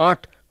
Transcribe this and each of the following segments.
8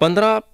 15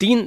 3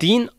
3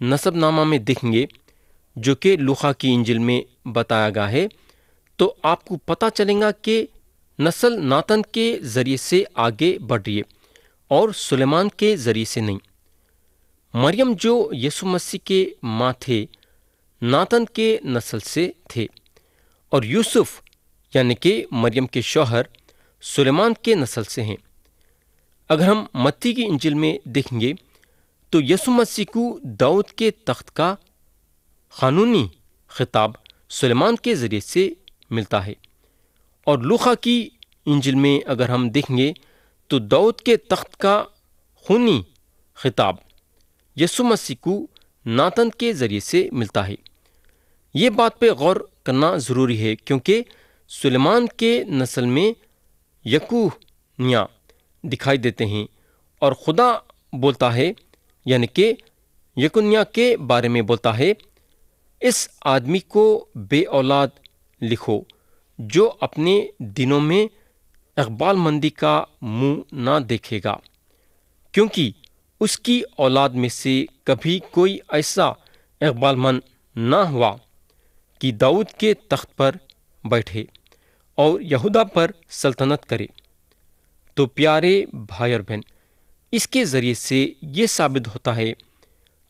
نسب نامہ میں دیکھیں گے جو کہ لوقا کی انجیل میں بتایا گیا ہے تو آپ کو پتہ چلے گا کہ نسل ناتن کے ذریعے سے آگے بڑھ رہی ہے اور سلیمان کے ذریعے سے نہیں۔ مریم جو یسوع مسیح کے ماں تھے ناتن کے نسل سے تھے، اور یوسف یعنی کہ مریم کے شوہر سلیمان کے نسل سے ہیں۔ اگر ہم متی کی انجیل میں دیکھیں گے تو یسوع مسیح کو داؤد کے تخت کا قانونی خطاب سلیمان کے ذریعے سے ملتا ہے، اور لوقا کی انجیل میں اگر ہم دیکھیں گے تو داؤد کے تخت کا خونی خطاب یسوع مسیح کو ناتن کے ذریعے سے ملتا ہے۔ یہ بات پہ غور کرنا ضروری ہے کیونکہ سلیمان کے نسل میں یکونیا دکھائی دیتے ہیں، اور خدا بولتا ہے یعنی کہ یکونیا کے بارے میں بولتا ہے، اس آدمی کو بے اولاد لکھو جو اپنے دنوں میں اقبال مندی کا منہ نہ دیکھے گا، کیونکہ اس کی اولاد میں سے کبھی کوئی ایسا اقبال مند نہ ہوا کہ داؤد کے تخت پر بیٹھے اور یہودا پر سلطنت کرے۔ تو پیارے بھائی اور بہن، اس کے ذریعے سے یہ ثابت ہوتا ہے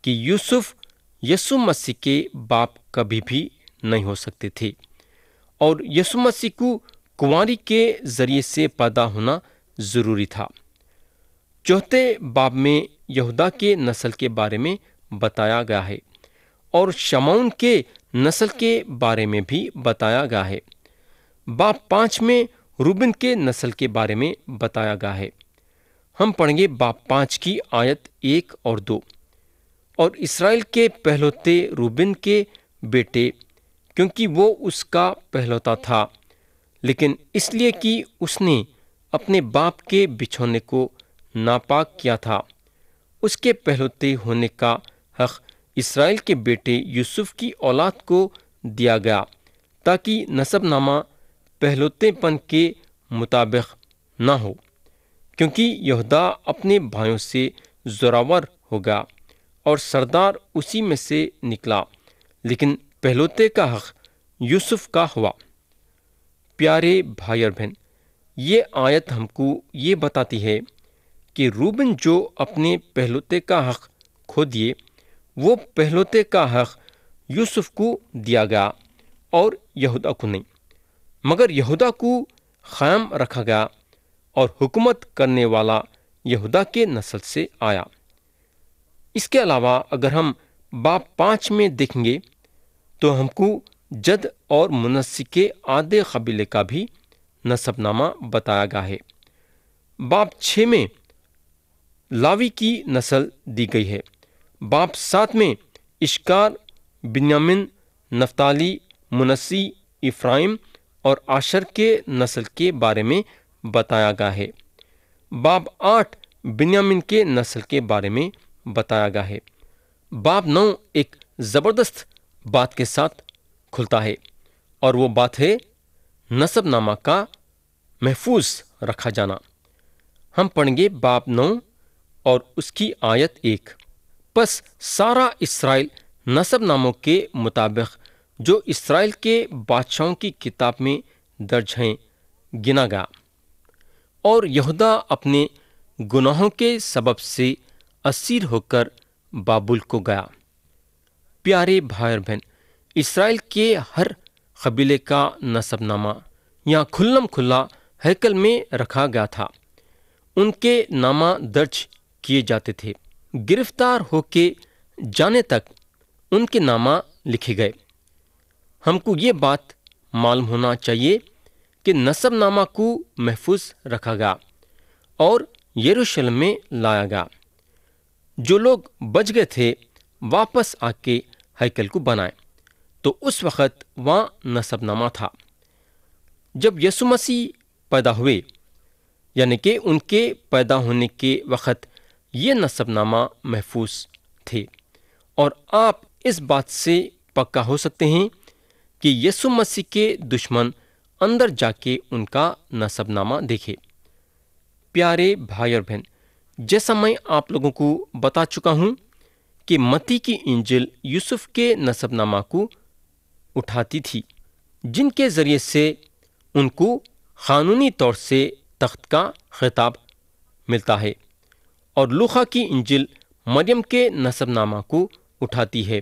کہ یوسف یسوع مسیح کے باپ کبھی بھی نہیں ہو سکتے تھے، اور یسوع مسیح کو کنواری کے ذریعے سے پیدا ہونا ضروری تھا۔ چوتھے باب میں یہودا کے نسل کے بارے میں بتایا گیا ہے اور شمعون کے نسل کے بارے میں بھی بتایا گیا ہے۔ باب 5 میں روبن کے نسل کے بارے میں بتایا گیا ہے۔ ہم پڑھیں گے باب 5 کی آیت 1 اور 2۔ اور اسرائیل کے پہلوتے روبن کے بیٹے، کیونکہ وہ اس کا پہلوتا تھا، لیکن اس لیے کہ اس نے اپنے باپ کے بچھونے کو ناپاک کیا تھا، اس کے پہلوتے ہونے کا حق اسرائیل کے بیٹے یوسف کی اولاد کو دیا گیا، تاکہ نسب نامہ پہلوتے پن کے مطابق نہ ہو، کیونکہ یہودا اپنے بھائیوں سے زوراور ہو گیا اور سردار اسی میں سے نکلا، لیکن پہلوتے کا حق یوسف کا ہوا۔ پیارے بھائی اور بہن، یہ آیت ہم کو یہ بتاتی ہے کہ روبن جو اپنے پہلوتے کا حق کھو دیے، وہ پہلوتے کا حق یوسف کو دیا گیا اور یہودا کو نہیں، مگر یہودا کو قائم رکھا گیا اور حکومت کرنے والا یہودا کے نسل سے آیا۔ اس کے علاوہ اگر ہم باب 5 میں دیکھیں گے تو ہم کو جد اور منسی کے آدھے قبیلے کا بھی نسب نامہ بتایا گیا ہے۔ باب 6 میں لاوی کی نسل دی گئی ہے۔ باب 7 میں اشکار، بنیامین، نفتالی، منسی، افرائیم اور آشر کے نسل کے بارے میں بتایا گیا ہے۔ باب 8 بنیامین کے نسل کے بارے میں بتایا گیا ہے۔ باب 9 ایک زبردست بات کے ساتھ کھلتا ہے، اور وہ بات ہے نسب نامہ کا محفوظ رکھا جانا۔ ہم پڑھیں گے باب 9 اور اس کی آیت 1۔ پس سارا اسرائیل نسب ناموں کے مطابق جو اسرائیل کے بادشاہوں کی کتاب میں درج ہیں گنا گیا، اور یہودا اپنے گناہوں کے سبب سے اسیر ہو کر بابل کو گیا۔ پیارے بھائی اور بہن، اسرائیل کے ہر قبیلے کا نسب نامہ یہاں کھلم کھلا ہیکل میں رکھا گیا تھا، ان کے نامہ درج کیے جاتے تھے، گرفتار ہو کے جانے تک ان کے نامہ لکھے گئے۔ ہم کو یہ بات معلوم ہونا چاہیے کہ نسب نامہ کو محفوظ رکھا گیا اور یروشلم میں لایا گیا۔ جو لوگ بچ گئے تھے واپس آ کے ہیکل کو بنائے، تو اس وقت وہاں نسب نامہ تھا۔ جب یسوع مسیح پیدا ہوئے، یعنی کہ ان کے پیدا ہونے کے وقت یہ نسب نامہ محفوظ تھے، اور آپ اس بات سے پکا ہو سکتے ہیں کہ یسوع مسیح کے دشمن اندر جا کے ان کا نسب نامہ دیکھے۔ پیارے بھائی اور بہن، جیسا میں آپ لوگوں کو بتا چکا ہوں کہ متی کی انجیل یوسف کے نسب نامہ کو اٹھاتی تھی، جن کے ذریعے سے ان کو قانونی طور سے تخت کا خطاب ملتا ہے، اور لوقا کی انجیل مریم کے نسب نامہ کو اٹھاتی ہے،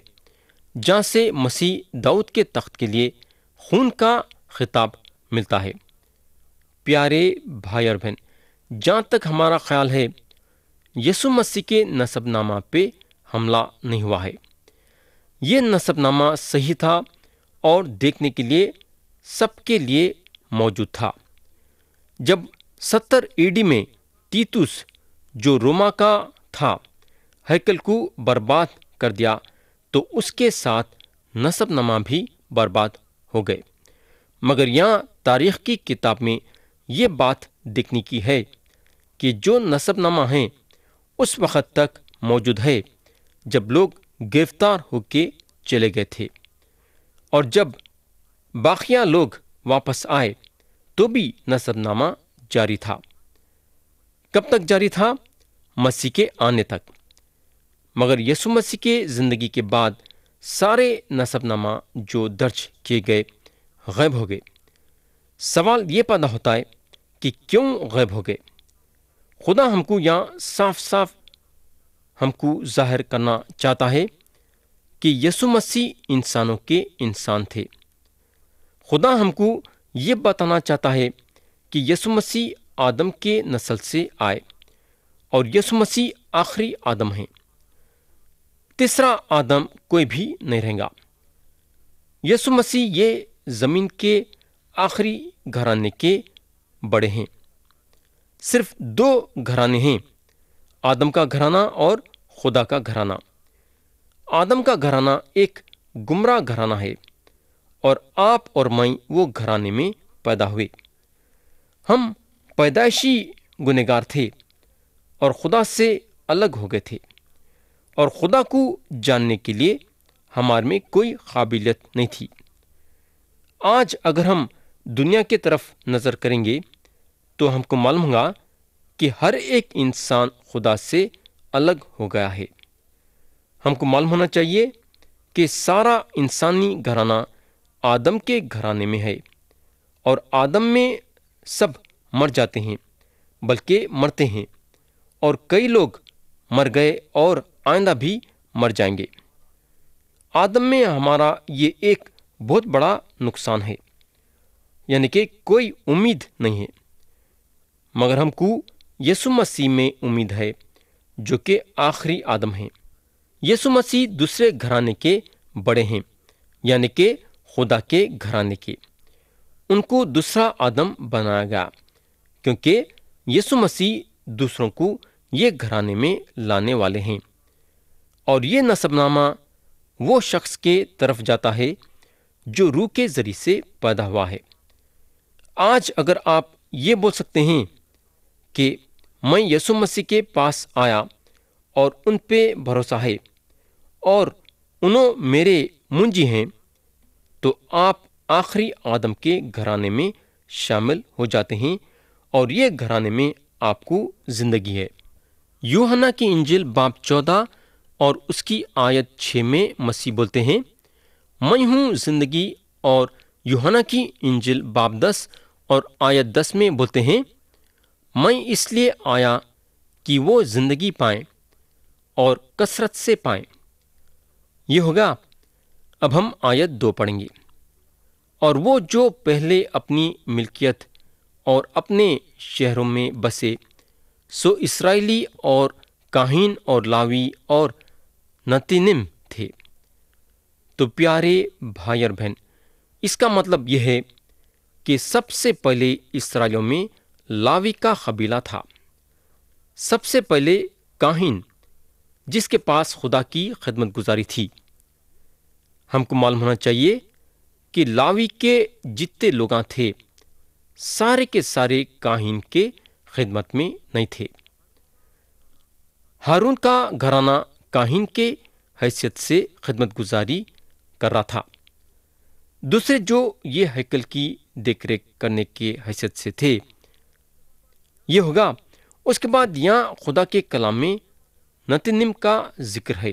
جہاں سے مسیح داؤد کے تخت کے لیے خون کا خطاب ملتا ہے۔ پیارے بھائی اور بہن، جہاں تک ہمارا خیال ہے، یسوع مسیح کے نسب نامہ پہ حملہ نہیں ہوا ہے۔ یہ نسب نامہ صحیح تھا اور دیکھنے کے لیے سب کے لیے موجود تھا۔ جب 70 AD میں تیتوس، جو روما کا تھا، ہیکل کو برباد کر دیا تو اس کے ساتھ نسب نامہ بھی برباد ہو گئے۔ مگر یہاں تاریخ کی کتاب میں یہ بات دیکھنے کی ہے کہ جو نسب نامہ ہیں اس وقت تک موجود ہے جب لوگ گرفتار ہو کے چلے گئے تھے، اور جب باقیہ لوگ واپس آئے تو بھی نسب نامہ جاری تھا۔ کب تک جاری تھا؟ مسیح کے آنے تک۔ مگر یسوع مسیح کے زندگی کے بعد سارے نسب نامہ جو درج کیے گئے غائب ہو گئے۔ سوال یہ پیدا ہوتا ہے کہ کیوں غائب ہو گئے؟ خدا ہم کو یہاں صاف صاف ہم کو ظاہر کرنا چاہتا ہے کہ یسوع مسیح انسانوں کے انسان تھے۔ خدا ہم کو یہ بتانا چاہتا ہے کہ یسوع مسیح آدم کے نسل سے آئے، اور یسوع مسیح آخری آدم ہیں۔ تیسرا آدم کوئی بھی نہیں رہے گا۔ یسوع مسیح یہ زمین کے آخری گھرانے کے بڑے ہیں۔ صرف 2 گھرانے ہیں، آدم کا گھرانہ اور خدا کا گھرانہ۔ آدم کا گھرانہ ایک گمراہ گھرانہ ہے، اور آپ اور میں وہ گھرانے میں پیدا ہوئے۔ ہم پیدائشی گنہگار تھے اور خدا سے الگ ہو گئے تھے، اور خدا کو جاننے کے لیے ہمارے میں کوئی قابلیت نہیں تھی۔ آج اگر ہم دنیا کی طرف نظر کریں گے تو ہم کو معلوم ہوگا کہ ہر ایک انسان خدا سے الگ ہو گیا ہے۔ ہم کو معلوم ہونا چاہیے کہ سارا انسانی گھرانہ آدم کے گھرانے میں ہے، اور آدم میں سب مر جاتے ہیں، بلکہ مرتے ہیں، اور کئی لوگ مر گئے اور آئندہ بھی مر جائیں گے۔ آدم میں ہمارا یہ ایک بہت بڑا نقصان ہے، یعنی کہ کوئی امید نہیں ہے۔ مگر ہم کو یسوع مسیح میں امید ہے، جو کہ آخری آدم ہیں۔ یسوع مسیح دوسرے گھرانے کے بڑے ہیں، یعنی کہ خدا کے گھرانے کے۔ ان کو دوسرا آدم بنایا گیا، کیونکہ یسوع مسیح دوسروں کو یہ گھرانے میں لانے والے ہیں، اور یہ نسب نامہ وہ شخص کے طرف جاتا ہے جو روح کے ذریعے سے پیدا ہوا ہے۔ آج اگر آپ یہ بول سکتے ہیں کہ میں یسوع مسیح کے پاس آیا اور ان پہ بھروسہ ہے اور انہوں میرے منجی ہیں، تو آپ آخری آدم کے گھرانے میں شامل ہو جاتے ہیں، اور یہ گھرانے میں آپ کو زندگی ہے۔ یوحنا کی انجیل باب 14 اور اس کی آیت 6 میں مسیح بولتے ہیں، میں ہوں زندگی، اور یوحنا کی انجیل باب 10 اور آیت 10 میں بولتے ہیں، میں اس لیے آیا کہ وہ زندگی پائیں اور کثرت سے پائیں۔ یہ ہوگا۔ اب ہم آیت 2 پڑھیں گے۔ اور وہ جو پہلے اپنی ملکیت اور اپنے شہروں میں بسے، سو اسرائیلی اور کاہن اور لاوی اور نتنم تھے۔ تو پیارے بھائی اور بہن، اس کا مطلب یہ ہے کہ سب سے پہلے اسرائیلیوں میں لاوی کا قبیلہ تھا۔ سب سے پہلے کاہن، جس کے پاس خدا کی خدمت گزاری تھی۔ ہم کو معلوم ہونا چاہیے کہ لاوی کے جتنے لوگاں تھے، سارے کے سارے کاہن کے خدمت میں نہیں تھے۔ ہارون کا گھرانہ کاہن کے حیثیت سے خدمت گزاری کر رہا تھا۔ دوسرے جو یہ ہیکل کی دیکھ ریکھ کرنے کے حیثیت سے تھے، یہ ہوگا۔ اس کے بعد یہاں خدا کے کلام میں نتنم کا ذکر ہے،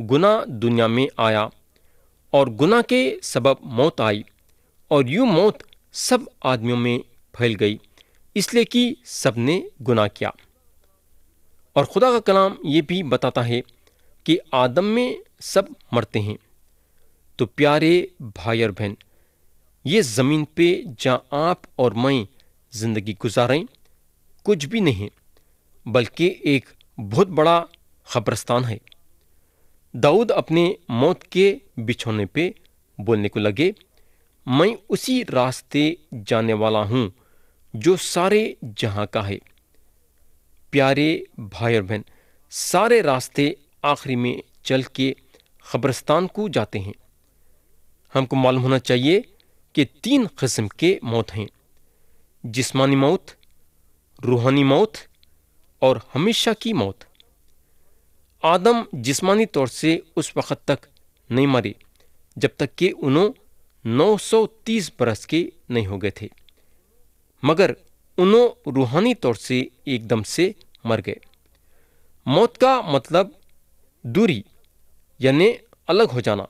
گناہ دنیا میں آیا اور گناہ کے سبب موت آئی، اور یوں موت سب آدمیوں میں پھیل گئی، اس لیے کہ سب نے گناہ کیا۔ اور خدا کا کلام یہ بھی بتاتا ہے کہ آدم میں سب مرتے ہیں۔ تو پیارے بھائی اور بہن، یہ زمین پہ جہاں آپ اور میں زندگی گزاریں کچھ بھی نہیں بلکہ ایک بہت بڑا قبرستان ہے۔ داؤد اپنے موت کے بچھونے پہ بولنے کو لگے، میں اسی راستے جانے والا ہوں جو سارے جہاں کا ہے۔ پیارے بھائی اور بہن، سارے راستے آخری میں چل کے قبرستان کو جاتے ہیں۔ ہم کو معلوم ہونا چاہیے کہ 3 قسم کے موت ہیں: جسمانی موت، روحانی موت اور ہمیشہ کی موت۔ آدم جسمانی طور سے اس وقت تک نہیں مرے جب تک کہ انہوں 930 برس کے نہیں ہو گئے تھے، مگر انہوں روحانی طور سے ایک دم سے مر گئے۔ موت کا مطلب دوری یعنی الگ ہو جانا۔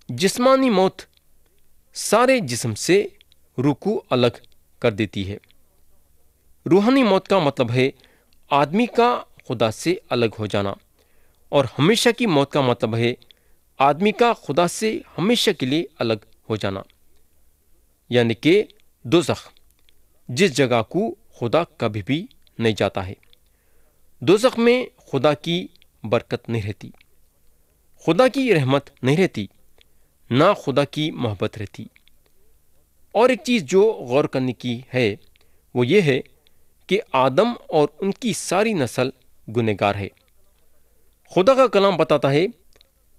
جسمانی موت سارے جسم سے روح کو الگ کر دیتی ہے۔ روحانی موت کا مطلب ہے آدمی کا خدا سے الگ ہو جانا، اور ہمیشہ کی موت کا مطلب ہے آدمی کا خدا سے ہمیشہ کے لیے الگ ہو جانا، یعنی کہ دوزخ، جس جگہ کو خدا کبھی بھی نہیں جاتا ہے۔ دوزخ میں خدا کی برکت نہیں رہتی، خدا کی رحمت نہیں رہتی، نہ خدا کی محبت رہتی۔ اور ایک چیز جو غور کرنے کی ہے وہ یہ ہے کہ آدم اور ان کی ساری نسل گنہگار ہے۔ خدا کا کلام بتاتا ہے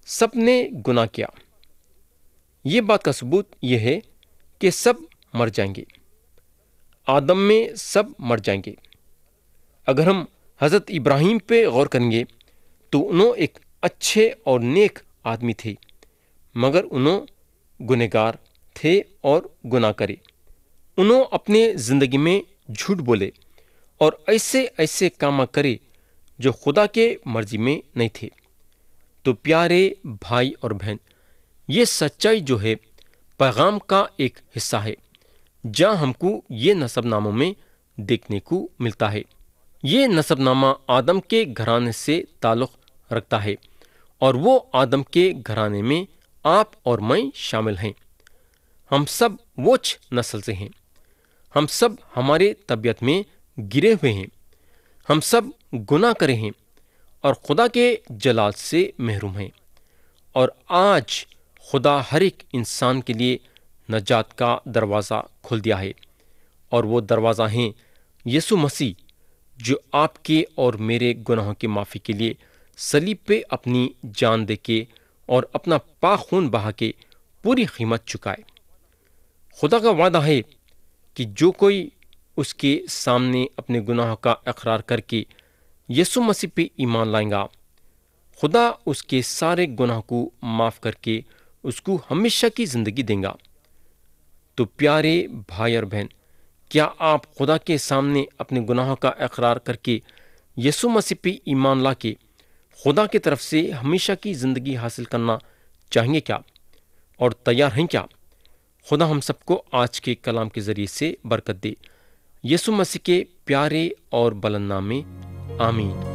سب نے گناہ کیا۔ یہ بات کا ثبوت یہ ہے کہ سب مر جائیں گے، آدم میں سب مر جائیں گے۔ اگر ہم حضرت ابراہیم پہ غور کریں گے تو انہوں ایک اچھے اور نیک آدمی تھے، مگر انہوں گنہگار تھے اور گناہ کرے۔ انہوں اپنے زندگی میں جھوٹ بولے اور ایسے ایسے کام کرے جو خدا کے مرضی میں نہیں تھے۔ تو پیارے بھائی اور بہن، یہ سچائی جو ہے پیغام کا ایک حصہ ہے، جہاں ہم کو یہ نسب ناموں میں دیکھنے کو ملتا ہے۔ یہ نسب نامہ آدم کے گھرانے سے تعلق رکھتا ہے، اور وہ آدم کے گھرانے میں آپ اور میں شامل ہیں۔ ہم سب ووچ نسل سے ہیں، ہم سب ہمارے طبیعت میں گرے ہوئے ہیں، ہم سب گناہ کرے ہیں اور خدا کے جلال سے محروم ہیں۔ اور آج خدا ہر ایک انسان کے لیے نجات کا دروازہ کھول دیا ہے، اور وہ دروازہ ہیں یسوع مسیح، جو آپ کے اور میرے گناہوں کی معافی کے لیے صلیب پہ اپنی جان دے کے اور اپنا پاک خون بہا کے پوری قیمت چکائے۔ خدا کا وعدہ ہے کہ جو کوئی اس کے سامنے اپنے گناہوں کا اقرار کر کے یسوع مسیح پہ ایمان لائیں گا، خدا اس کے سارے گناہ کو معاف کر کے اس کو ہمیشہ کی زندگی دیں گا۔ تو پیارے بھائی اور بہن، کیا آپ خدا کے سامنے اپنے گناہوں کا اقرار کر کے یسوع مسیح پہ ایمان لا کے خدا کی طرف سے ہمیشہ کی زندگی حاصل کرنا چاہیں گے کیا؟ اور تیار ہیں کیا؟ خدا ہم سب کو آج کے کلام کے ذریعے سے برکت دے۔ یسوع مسیح کے پیارے اور بلند نام میں آمین۔